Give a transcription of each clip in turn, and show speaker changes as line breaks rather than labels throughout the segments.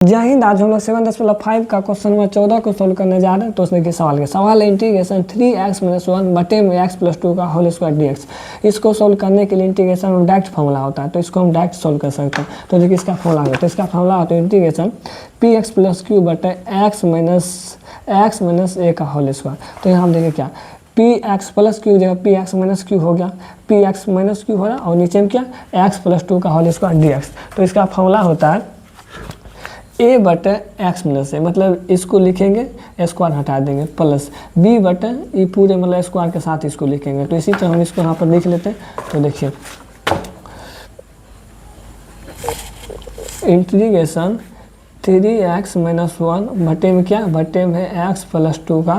जय हिंद। आज हम लोग 7.5 का क्वेश्चन नंबर 14 को सोल्व करने जा रहे हैं। तो उसमें के सवाल है इंटीग्रेशन 3x - 1 बटे में x + 2 का होल स्क्वायर dx। इसको सोल्व करने के लिए इंटीग्रेशन में डायरेक्ट फॉर्मूला होता है, तो इसको हम डायरेक्ट सोल्व कर सकते हैं। तो देखिए इसका फॉर्मूला है, तो इसका फॉर्मूला होता है इंटीग्रेशन px + q बटे x - a का होल स्क्वायर। तो यहाँ हम देखें क्या px + q जगह px - q हो गया, px - q हो रहा और नीचे में क्या x + 2 का होल स्क्वायर dx। तो इसका फॉर्मूला होता है a बटे x - a, मतलब इसको लिखेंगे स्क्वायर हटा देंगे प्लस b बटे ये पूरे मतलब स्क्वायर के साथ इसको लिखेंगे। तो इसी तरह हम इसको यहाँ पर लिख लेते हैं। तो देखिए इंटीग्रेशन 3x - 1 बटे में क्या बटे में x + 2 का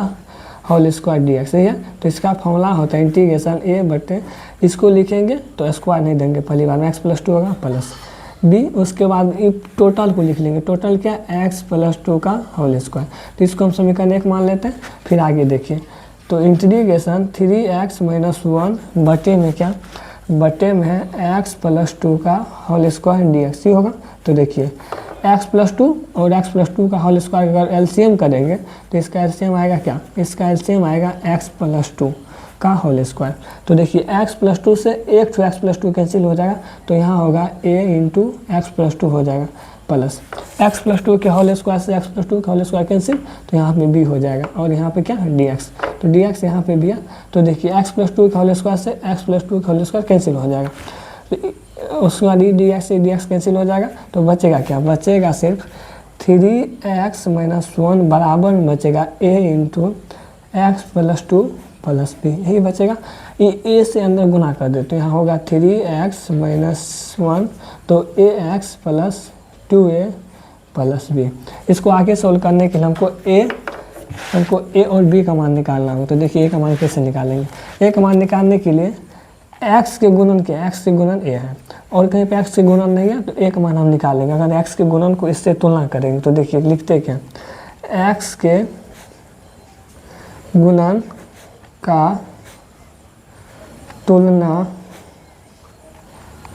होल स्क्वायर dx है। तो इसका फॉर्मूला होता है इंटीग्रेशन a बटे इसको लिखेंगे तो स्क्वायर नहीं देंगे, पहली बार में x + 2 होगा प्लस b, उसके बाद टोटल को लिख लेंगे। टोटल क्या x + 2 का होल स्क्वायर। तो इसको हम समीकरण 1 मान लेते हैं। फिर आगे देखिए तो इंटीग्रेशन 3x - 1 बटे में क्या बटे में है x + 2 का होल स्क्वायर dx ही होगा। तो देखिए x + 2 और x + 2 का होल स्क्वायर अगर एलसीएम करेंगे तो इसका एलसीएम आएगा क्या, इसका एलसीएम आएगा x + 2 का होल स्क्वायर। तो देखिए x + 2 से एक तो x + 2 कैंसिल हो जाएगा, तो यहाँ होगा a × x + 2 हो जाएगा प्लस x + 2 के होल स्क्वायर से x + 2 का होल स्क्वायर कैंसिल, तो यहाँ पे b हो जाएगा और यहाँ पे क्या dx। तो dx यहाँ पे भी है। तो देखिए x + 2 का होल स्क्वायर से x + 2 का होल स्क्वायर कैंसिल हो जाएगा, तो उसके बाद dx से dx कैंसिल हो जाएगा। तो बचेगा क्या, बचेगा सिर्फ 3x - 1 बराबर में बचेगा a × x + 2 प्लस b, यही बचेगा। ये a से अंदर गुना कर देते हैं, यहाँ होगा 3x - 1 तो ax + 2a प्लस b। इसको आगे सोल्व करने के लिए हमको a और b का मान निकालना होगा। तो देखिए a का मान कैसे निकालेंगे। a का मान निकालने के लिए x के गुणन क्या, x के गुणन a है और कहीं पे x के गुणन नहीं है, तो a का मान हम निकालेंगे। अगर x के गुणन को इससे तुलना करेंगे तो देखिए लिखते क्या x के गुणन का तुलना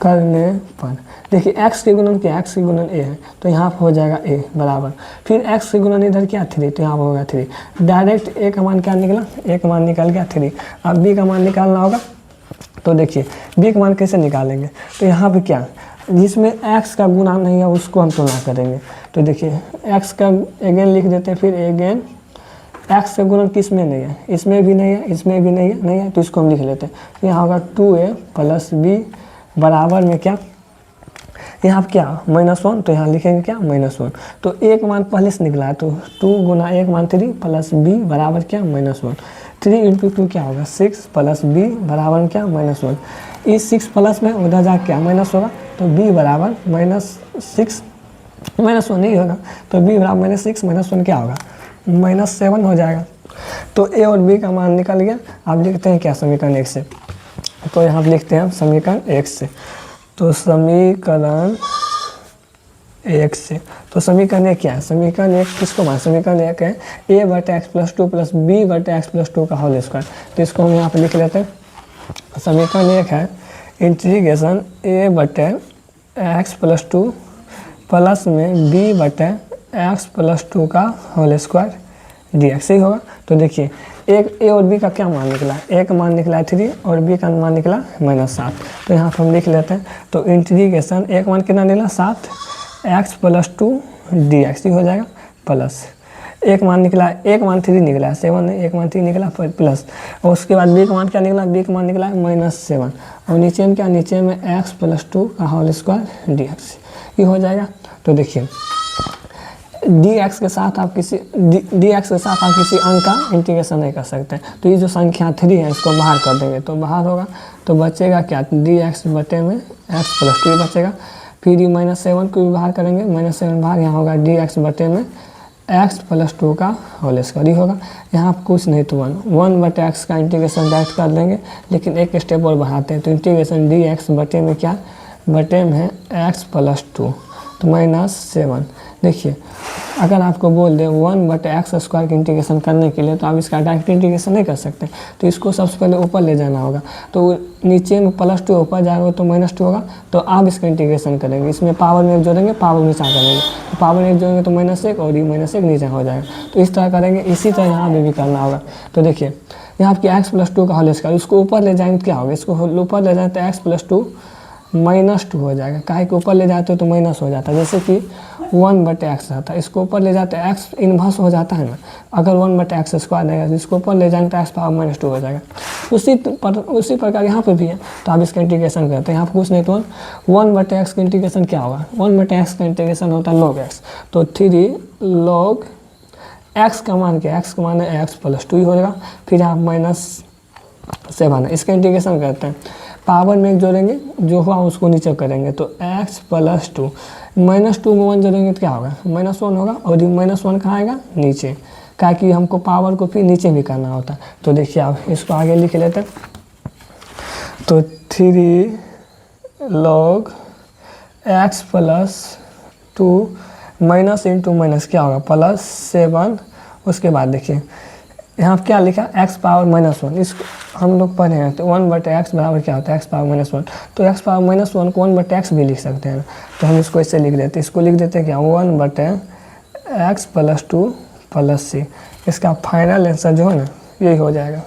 करने पर देखिए x के गुणन क्या, x के गुणन a है तो यहाँ पर हो जाएगा a बराबर, फिर x के गुणन इधर क्या 3, तो यहाँ पर होगा 3। डायरेक्ट a का मान क्या निकला, a का मान निकल गया 3। अब b का मान निकालना होगा। तो देखिए b का मान कैसे निकालेंगे, तो यहाँ पे क्या जिसमें x का गुणा नहीं है उसको हम तुलना करेंगे। तो देखिए x का अगेन लिख देते हैं, फिर अगेन x का गुणन किस में नहीं है, इसमें भी नहीं है, इसमें भी नहीं है तो इसको हम लिख लेते हैं। तो यहाँ होगा 2a प्लस b बराबर में क्या यहाँ पर क्या -1, तो यहाँ लिखेंगे क्या -1। तो एक मान पहले से निकला है, तो 2 × 1 मान 3 प्लस b बराबर क्या -1। 3 × 2 क्या होगा 6 प्लस b बराबर में क्या -1। इस 6 प्लस में उधर जा क्या माइनस होगा, तो b बराबर -6 -1 नहीं होगा, तो b बराबर -6 -1 क्या होगा -7 हो जाएगा। तो a और b का मान निकल गया। आप लिखते हैं क्या समीकरण 1 से, तो यहाँ पर लिखते हैं समीकरण 1 से। तो समीकरण 1 से तो समीकरण 1 क्या है, समीकरण 1 किसको मान, समीकरण 1 है a बटे x + 2 प्लस b बटे x + 2 का होल स्क्वायर। तो इसको हम यहाँ पे लिख लेते हैं। समीकरण 1 है इंटीग्रेशन a बटे x + 2 प्लस में b बटे x + 2 का होल स्क्वायर dx ही होगा। तो देखिए एक a और b का क्या मान निकला, a का मान निकला है 3 और b का मान निकला -7। तो यहाँ पर हम लिख लेते हैं। तो इंटीग्रेशन a का मान कितना निकला 7 x + 2 dx ही हो जाएगा प्लस एक मान निकला, एक मान 3 निकला 7 नहीं, एक मान 3 निकला प्लस, और उसके बाद b का मान क्या निकला, b का मान निकला -7 और नीचे में क्या, नीचे में x + 2 का होल स्क्वायर dx ही हो जाएगा। तो देखिए dx के साथ आप किसी अंक का इंटीग्रेशन नहीं कर सकते। तो ये जो संख्या 3 है इसको बाहर कर देंगे तो बाहर होगा, तो बचेगा क्या dx बटे में x + 2 बचेगा। फिर ये -7 को भी बाहर करेंगे, -7 बाहर, यहाँ होगा dx बटे में x + 2 का होल स्क्वायर ही होगा। यहाँ पर कुछ नहीं तो 1 बटे x का इंटीग्रेशन डायरेक्ट कर देंगे, लेकिन एक स्टेप और बढ़ाते हैं। तो इंटीग्रेशन dx बटे में क्या बटे में x + 2 तो -7। देखिए अगर आपको बोल दे 1/x² की इंटीग्रेशन करने के लिए, तो आप इसका डायरेक्ट इंटीग्रेशन नहीं कर सकते, तो इसको सबसे पहले ऊपर ले जाना होगा। तो नीचे में +2 ऊपर जाएगा तो -2 होगा, तो आप इसका इंटीग्रेशन करेंगे, इसमें पावर में 1 जोड़ेंगे, पावर नीचा करेंगे, तो पावर 1 जोड़ेंगे तो -1 और ये -1 नीचे हो जाएगा। तो इस तरह करेंगे, इसी तरह यहाँ पे भी करना होगा। तो देखिए यहाँ आपकी x+2 का होल स्क्वायर, उसको ऊपर ले जाएंगे तो क्या होगा, इसको ऊपर ले जाए तो x+2 -2 हो जाएगा। काहे के ऊपर ले जाते हो तो माइनस हो जाता है, जैसे कि 1/x रहता है, इसको ऊपर ले जाते हैं x इन्वर्स हो जाता है ना। अगर 1/x² आएगा तो इसको ऊपर ले जाएंगे तो x पावर -2 हो जाएगा। उसी प्रकार यहाँ पे भी है, तो आप इसका इंटीग्रेशन करते हैं। यहाँ कुछ नहीं तो 1/x का इंटीग्रेशन क्या होगा, 1/x का इंटीग्रेशन होता है log x, तो 3 log x का मान क्या है, x का मान है x+2 ही होगा। फिर आप -7 है, इसका इंटीग्रेशन करते हैं, पावर में 1 जोड़ेंगे, जो हुआ उसको नीचे करेंगे, तो x+2 -2 में 1 जोड़ेंगे तो क्या होगा, -1 होगा, और ये -1 कहाँ आएगा, नीचे, क्या कि हमको पावर को फिर नीचे भी करना होता है। तो देखिए आप इसको आगे लिख लेते हैं, तो 3 log x+2 minus into minus क्या होगा, +7। उसके बाद देखिए यहाँ क्या लिखा, x पावर -1, इसको हम लोग पढ़े हैं, तो 1/x बराबर क्या होता है, x पावर -1, तो x पावर -1 को 1/x भी लिख सकते हैं। तो हम इसको ऐसे लिख देते हैं, इसको लिख देते हैं क्या, 1/x+2 + c। इसका फाइनल आंसर जो है ना, यही हो जाएगा।